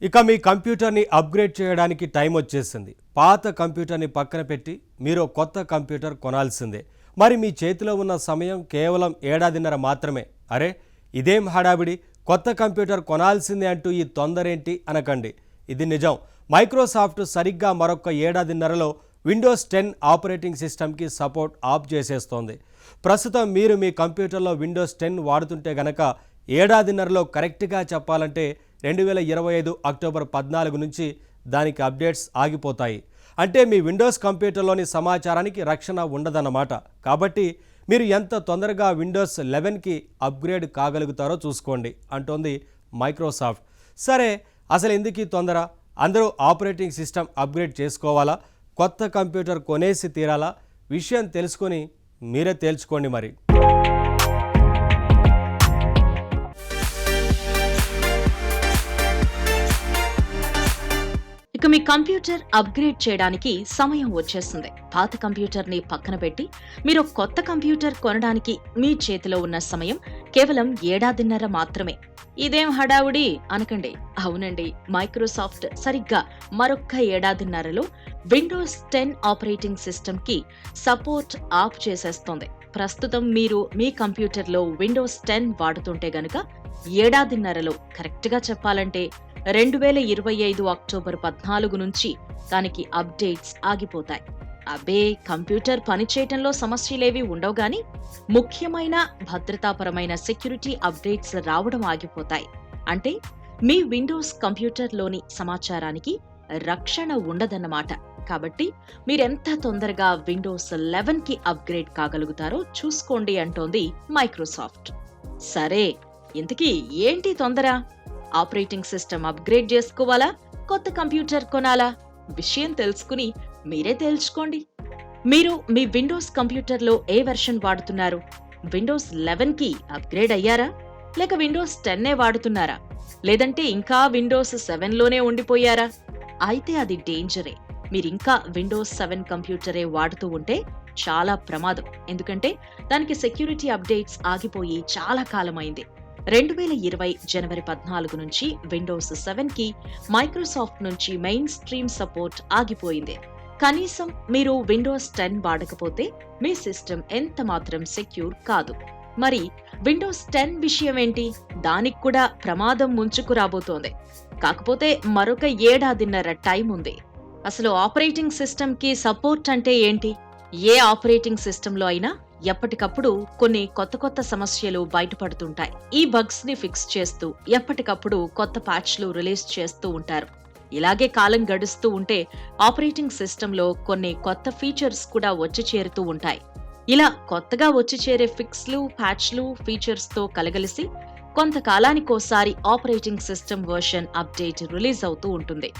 ఇక మీ కంప్యూటర్ని అప్గ్రేడ్ చేయడానికి టైం వచ్చేసింది. పాత కంప్యూటర్ని పక్కన పెట్టి మీరు కొత్త కంప్యూటర్ కొనాల్సిందే. మరి మీ చేతిలో ఉన్న సమయం కేవలం ఏడాదిన్నర మాత్రమే. అరే ఇదేం హడావిడి, కొత్త కంప్యూటర్ కొనాల్సిందే అంటూ ఈ తొందరేంటి అనకండి. ఇది నిజం. మైక్రోసాఫ్ట్ సరిగ్గా మరొక ఏడాదిన్నరలో విండోస్ 10 ఆపరేటింగ్ సిస్టమ్కి సపోర్ట్ ఆఫ్ చేసేస్తోంది. ప్రస్తుతం మీరు మీ కంప్యూటర్లో విండోస్ 10 వాడుతుంటే గనక ఏడాదిన్నరలో కరెక్ట్గా చెప్పాలంటే 2025 అక్టోబర్ 14 నుంచి దానికి అప్డేట్స్ ఆగిపోతాయి. అంటే మీ విండోస్ కంప్యూటర్లోని సమాచారానికి రక్షణ ఉండదన్నమాట. కాబట్టి మీరు ఎంత తొందరగా విండోస్ 11కి అప్గ్రేడ్ కాగలుగుతారో చూసుకోండి అంటోంది మైక్రోసాఫ్ట్. సరే, అసలు ఎందుకు ఈ తొందర? అందరూ ఆపరేటింగ్ సిస్టమ్ అప్గ్రేడ్ చేసుకోవాలా, కొత్త కంప్యూటర్ కొనేసి తీరాలా? విషయం తెలుసుకొని మీరే తేల్చుకోండి మరి. ఇక మీ కంప్యూటర్ అప్గ్రేడ్ చేయడానికి సమయం వచ్చేస్తుంది. పాత కంప్యూటర్ని పక్కన పెట్టి మీరు కొత్త కంప్యూటర్ కొనడానికి మీ చేతిలో ఉన్న సమయం కేవలం ఏడాదిన్నర మాత్రమే. ఇదేం హడావుడి అనకండి. అవునండి, మైక్రోసాఫ్ట్ సరిగ్గా మరొక్క ఏడాదిన్నరలో విండోస్ 10 ఆపరేటింగ్ సిస్టమ్ కి సపోర్ట్ ఆఫ్ చేసేస్తోంది. ప్రస్తుతం మీరు మీ కంప్యూటర్లో విండోస్ 10 వాడుతుంటే గనక ఏడాదిన్నరలో కరెక్ట్గా చెప్పాలంటే 2025 అక్టోబర్ 14 నుంచి దానికి అప్డేట్స్ ఆగిపోతాయి. అబ్బే, కంప్యూటర్ పనిచేయటంలో సమస్యలేవి ఉండవు గాని ముఖ్యమైన భద్రతాపరమైన సెక్యూరిటీ అప్డేట్స్ రావడం ఆగిపోతాయి. అంటే మీ విండోస్ కంప్యూటర్లోని సమాచారానికి రక్షణ ఉండదన్నమాట. కాబట్టి మీరెంత తొందరగా విండోస్ 11కి అప్గ్రేడ్ కాగలుగుతారో చూసుకోండి అంటోంది మైక్రోసాఫ్ట్. సరే, ఇంతకీ ఏంటి తొందర? ఆపరేటింగ్ సిస్టమ్ అప్గ్రేడ్ చేసుకోవాలా, కొత్త కంప్యూటర్ కొనాలా? విషయం తెలుసుకుని మీరే తేల్చుకోండి. మీరు మీ విండోస్ కంప్యూటర్లో ఏ వెర్షన్ వాడుతున్నారు? విండోస్ 11కి అప్గ్రేడ్ అయ్యారా, లేక విండోస్ 10 వాడుతున్నారా? లేదంటే ఇంకా విండోస్ 7లోనే ఉండిపోయారా? అయితే అది డేంజరే. మీరింకా విండోస్ 7 కంప్యూటరే వాడుతూ ఉంటే చాలా ప్రమాదం. ఎందుకంటే దానికి సెక్యూరిటీ అప్డేట్స్ ఆగిపోయి చాలా కాలమైంది. 2020 జనవరి 14 నుంచి విండోస్ 7కి మైక్రోసాఫ్ట్ నుంచి మెయిన్ స్ట్రీమ్ సపోర్ట్ ఆగిపోయింది. కనీసం మీరు విండోస్ 10 వాడకపోతే మీ సిస్టమ్ ఎంత మాత్రం సెక్యూర్ కాదు. మరి విండోస్ 10 విషయం ఏంటి? దానికి కూడా ప్రమాదం ముంచుకు రాబోతోంది. కాకపోతే మరొక ఏడాదిన్నర టైం ఉంది. అసలు ఆపరేటింగ్ సిస్టమ్ కి సపోర్ట్ అంటే ఏంటి? ఏ ఆపరేటింగ్ సిస్టంలో అయినా ఎప్పటికప్పుడు కొన్ని కొత్త సమస్యలు బయటపడుతుంటాయి. ఈ బగ్స్ ని ఫిక్స్ చేస్తూ ఎప్పటికప్పుడు కొత్త ప్యాచ్లు రిలీజ్ చేస్తూ ఉంటారు. ఇలాగే కాలం గడుస్తూ ఉంటే ఆపరేటింగ్ సిస్టంలో కొన్ని కొత్త ఫీచర్స్ కూడా వచ్చి చేరుతూ ఉంటాయి. ఇలా కొత్తగా వచ్చి చేరే ఫిక్స్లు, ప్యాచ్లు, ఫీచర్స్ తో కలగలిసి కొంతకాలానికోసారి operating system version update release అవుతూ ఉంటుంది.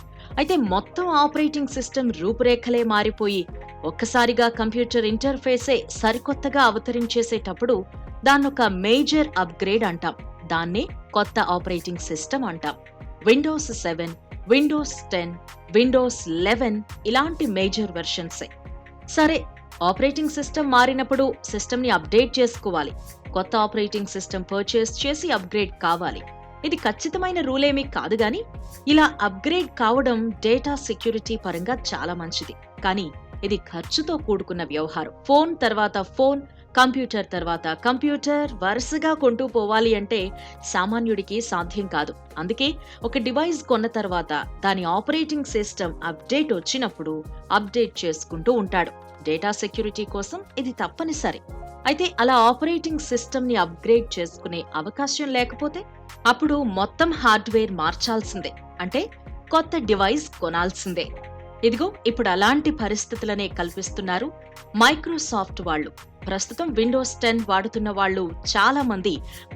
అయితే మొత్తం ఆపరేటింగ్ సిస్టమ్ రూపురేఖలే మారిపోయి ఒక్కసారిగా కంప్యూటర్ ఇంటర్ఫేసే సరికొత్తగా అవతరించేసేటప్పుడు దాన్నొక మేజర్ అప్గ్రేడ్ అంటాం. దాన్నే కొత్త ఆపరేటింగ్ సిస్టమ్ అంటాం. విండోస్ 7, విండోస్ 10, విండోస్ 11 ఇలాంటి మేజర్ వెర్షన్సే. సరే, ఆపరేటింగ్ సిస్టమ్ మారినప్పుడు సిస్టమ్ని అప్డేట్ చేసుకోవాలి. కొత్త ఆపరేటింగ్ సిస్టమ్ పర్చేస్ చేసి అప్గ్రేడ్ కావాలి. ఇది ఖచ్చితమైన రూలేమీ కాదు గాని ఇలా అప్గ్రేడ్ కావడం డేటా సెక్యూరిటీ పరంగా చాలా మంచిది. కానీ ఇది ఖర్చుతో కూడుకున్న వ్యవహారం. ఫోన్ తర్వాత ఫోన్, కంప్యూటర్ తర్వాత కంప్యూటర్ వరుసగా కొంటూ పోవాలి అంటే సామాన్యుడికి సాధ్యం కాదు. అందుకే ఒక డివైస్ కొన్న తర్వాత దాని ఆపరేటింగ్ సిస్టమ్ అప్డేట్ వచ్చినప్పుడు అప్డేట్ చేసుకుంటూ ఉంటాడు. డేటా సెక్యూరిటీ కోసం ఇది తప్పనిసరి. అయితే అలా ఆపరేటింగ్ సిస్టమ్ ని అప్గ్రేడ్ చేసుకునే అవకాశం లేకపోతే అప్పుడు మొత్తం హార్డ్వేర్ మార్చాల్సిందే. అంటే కొత్త డివైస్ కొనాల్సిందే. ఇదిగో ఇప్పుడు అలాంటి పరిస్థితులనే కల్పిస్తున్నారు మైక్రోసాఫ్ట్ వాళ్ళు. ప్రస్తుతం విండోస్ 10 వాడుతున్న వాళ్ళు చాలా మంది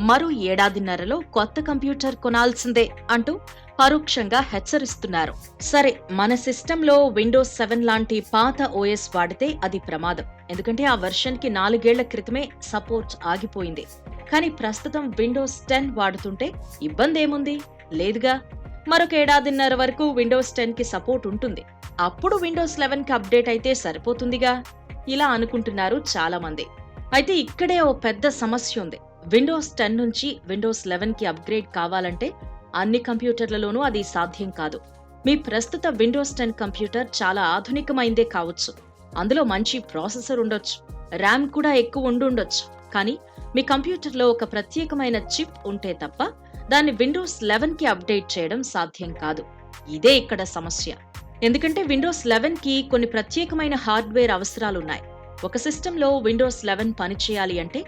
మరో ఏడాదిన్నరలో కొత్త కంప్యూటర్ కొనాల్సిందే అంటూ పరోక్షంగా హెచ్చరిస్తున్నారు. సరే, మన సిస్టంలో విండోస్ 7 లాంటి పాత ఓఎస్ వాడితే అది ప్రమాదం. ఎందుకంటే ఆ వెర్షన్ కి 4 ఏళ్ల క్రితమే సపోర్ట్ ఆగిపోయింది. కానీ ప్రస్తుతం విండోస్ 10 వాడుతుంటే ఇబ్బంది ఏముంది? లేదుగా. మరొక ఏడాదిన్నర వరకు విండోస్ 10 కి సపోర్ట్ ఉంటుంది. అప్పుడు విండోస్ 11కి అప్డేట్ అయితే సరిపోతుందిగా. ఇలా అనుకుంటున్నారు చాలా మంది. అయితే ఇక్కడే ఓ పెద్ద సమస్య ఉంది. విండోస్ 10 నుంచి విండోస్ 11కి అప్గ్రేడ్ కావాలంటే అన్ని కంప్యూటర్లలోనూ అది సాధ్యం కాదు. మీ ప్రస్తుత విండోస్ 10 కంప్యూటర్ చాలా ఆధునికమైందే కావచ్చు. అందులో మంచి ప్రాసెసర్ ఉండొచ్చు, ర్యామ్ కూడా ఎక్కువ ఉండుండొచ్చు. కానీ మీ కంప్యూటర్లో ఒక ప్రత్యేకమైన చిప్ ఉంటే తప్ప దాన్ని విండోస్ 11కి అప్డేట్ చేయడం సాధ్యం కాదు. ఇదే ఇక్కడ సమస్య. ఎందుకంటే విండోస్ 11కి కొన్ని ప్రత్యేకమైన హార్డ్వేర్ అవసరాలున్నాయి. ఒక సిస్టంలో విండోస్ 11 పనిచేయాలి అంటే,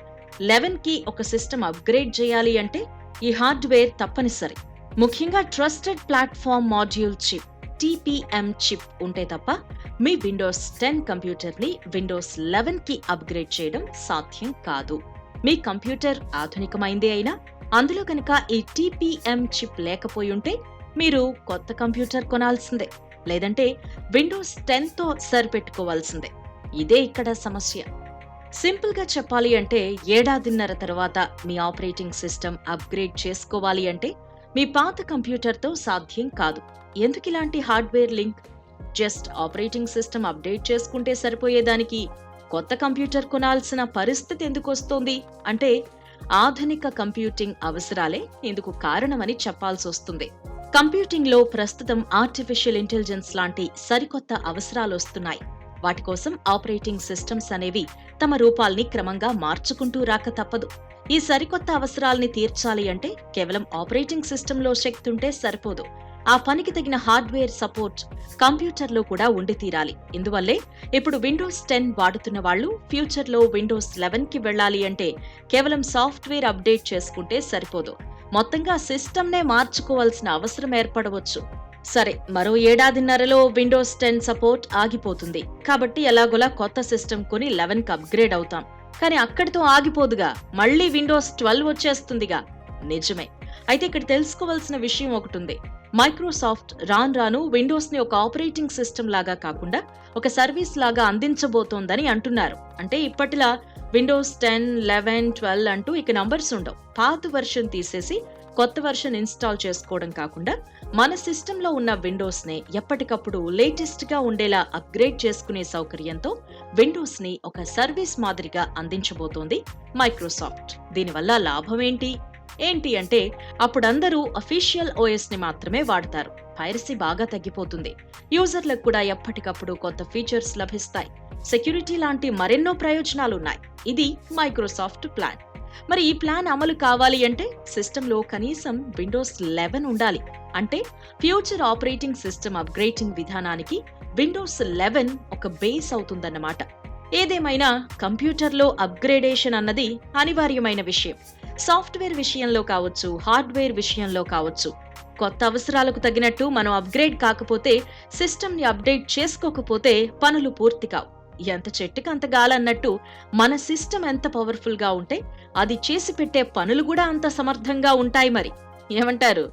11కి ఒక సిస్టమ్ అప్గ్రేడ్ చేయాలి అంటే ఈ హార్డ్వేర్ తప్పనిసరి. ముఖ్యంగా trusted platform module chip TPM chip ఉంటే తప్ప మీ విండోస్ 10 కంప్యూటర్ని విండోస్ 11కి అప్గ్రేడ్ చేయడం సాధ్యం కాదు. మీ కంప్యూటర్ ఆధునికమైందే అయినా అందులో కనుక ఈ TPM చిప్ లేకపోయి ఉంటే మీరు కొత్త కంప్యూటర్ కొనాల్సిందే, లేదంటే విండోస్ 10తో సరిపెట్టుకోవాల్సిందే. ఇదే ఇక్కడ సమస్య. సింపుల్ గా చెప్పాలి అంటే, ఏడాదిన్నర తర్వాత మీ ఆపరేటింగ్ సిస్టమ్ అప్గ్రేడ్ చేసుకోవాలి అంటే మీ పాత కంప్యూటర్తో సాధ్యం కాదు. ఎందుకు ఇలాంటి hardware link? Just operating system update చేసుకుంటే సరిపోయేదానికి కొత్త కంప్యూటర్ కొనాల్సిన పరిస్థితి ఎందుకు వస్తోంది అంటే, ఆధునిక కంప్యూటింగ్ అవసరాలే ఇందుకు కారణమని చెప్పాల్సి వస్తుంది. కంప్యూటింగ్ లో ప్రస్తుతం ఆర్టిఫిషియల్ ఇంటెలిజెన్స్ లాంటి సరికొత్త అవసరాలు వస్తున్నాయి. వాటి కోసం ఆపరేటింగ్ సిస్టమ్స్ అనేవి తమ రూపాల్ని క్రమంగా మార్చుకుంటూ రాక తప్పదు. ఈ సరికొత్త అవసరాల్ని తీర్చాలి అంటే కేవలం ఆపరేటింగ్ సిస్టంలో శక్తి ఉంటే సరిపోదు. ఆ పనికి తగిన హార్డ్వేర్ సపోర్ట్ కంప్యూటర్లో కూడా ఉండి తీరాలి. ఇందువల్లే ఇప్పుడు విండోస్ 10 వాడుతున్న వాళ్ళు ఫ్యూచర్లో విండోస్ 11కి వెళ్ళాలి అంటే కేవలం సాఫ్ట్వేర్ అప్డేట్ చేసుకుంటే సరిపోదు. మొత్తంగా సిస్టమ్నే మార్చుకోవాల్సిన అవసరం ఏర్పడవచ్చు. సరే, మరో ఏడాదిన్నరలో విండోస్ 10 సపోర్ట్ ఆగిపోతుంది కాబట్టి ఎలాగోలా కొత్త సిస్టమ్ కొని 11కి అప్గ్రేడ్ అవుతాం. కానీ అక్కడితో ఆగిపోదుగా, మళ్ళీ విండోస్ 12 వచ్చేస్తుందిగా. నిజమే. అయితే ఇక్కడ తెలుసుకోవాల్సిన విషయం ఒకటుంది. మైక్రోసాఫ్ట్ రాను విండోస్ ని ఒక ఆపరేటింగ్ సిస్టమ్ లాగా కాకుండా ఒక సర్వీస్ లాగా అందించబోతోందని అంటున్నారు. అంటే ఇప్పటిలా విండోస్ 10, 11, 12 అంటూ ఇక నంబర్స్ ఉండవు. పాత వర్షన్ తీసేసి కొత్త వర్షన్ ఇన్స్టాల్ చేసుకోవడం కాకుండా మన సిస్టంలో ఉన్న విండోస్ నే ఎప్పటికప్పుడు లేటెస్ట్ గా ఉండేలా అప్గ్రేడ్ చేసుకునే సౌకర్యంతో విండోస్ ని ఒక సర్వీస్ మాదిరిగా అందించబోతోంది మైక్రోసాఫ్ట్. దీనివల్ల లాభం ఏంటి అంటే, అప్పుడందరూ అఫీషియల్ OS ని మాత్రమే వాడతారు. పైరసీ బాగా తగ్గిపోతుంది. యూజర్లకు కూడా ఎప్పటికప్పుడు కొత్త ఫీచర్స్ లభిస్తాయి. సెక్యూరిటీ లాంటి మరెన్నో ప్రయోజనాలున్నాయి. ఇది మైక్రోసాఫ్ట్ ప్లాన్. మరి ఈ ప్లాన్ అమలు కావాలి అంటే సిస్టంలో కనీసం విండోస్ 11 ఉండాలి. అంటే ఫ్యూచర్ ఆపరేటింగ్ సిస్టమ్ అప్గ్రేడింగ్ విధానానికి విండోస్ 11 ఒక బేస్ అవుతుందన్నమాట. ఏదేమైనా కంప్యూటర్లో అప్గ్రేడేషన్ అన్నది అనివార్యమైన విషయం. సాఫ్ట్వేర్ విషయంలో కావచ్చు, హార్డ్వేర్ విషయంలో కావచ్చు. కొత్త అవసరాలకు తగినట్టు మనం అప్గ్రేడ్ కాకపోతే, సిస్టమ్ని అప్డేట్ చేసుకోకపోతే పనులు పూర్తి కావు. ఎంత చెట్టుకు అంత గాలన్నట్టు మన సిస్టమ్ ఎంత పవర్ఫుల్ గా ఉంటే అది చేసి పెట్టే పనులు కూడా అంత సమర్థంగా ఉంటాయి. మరి ఏమంటారు?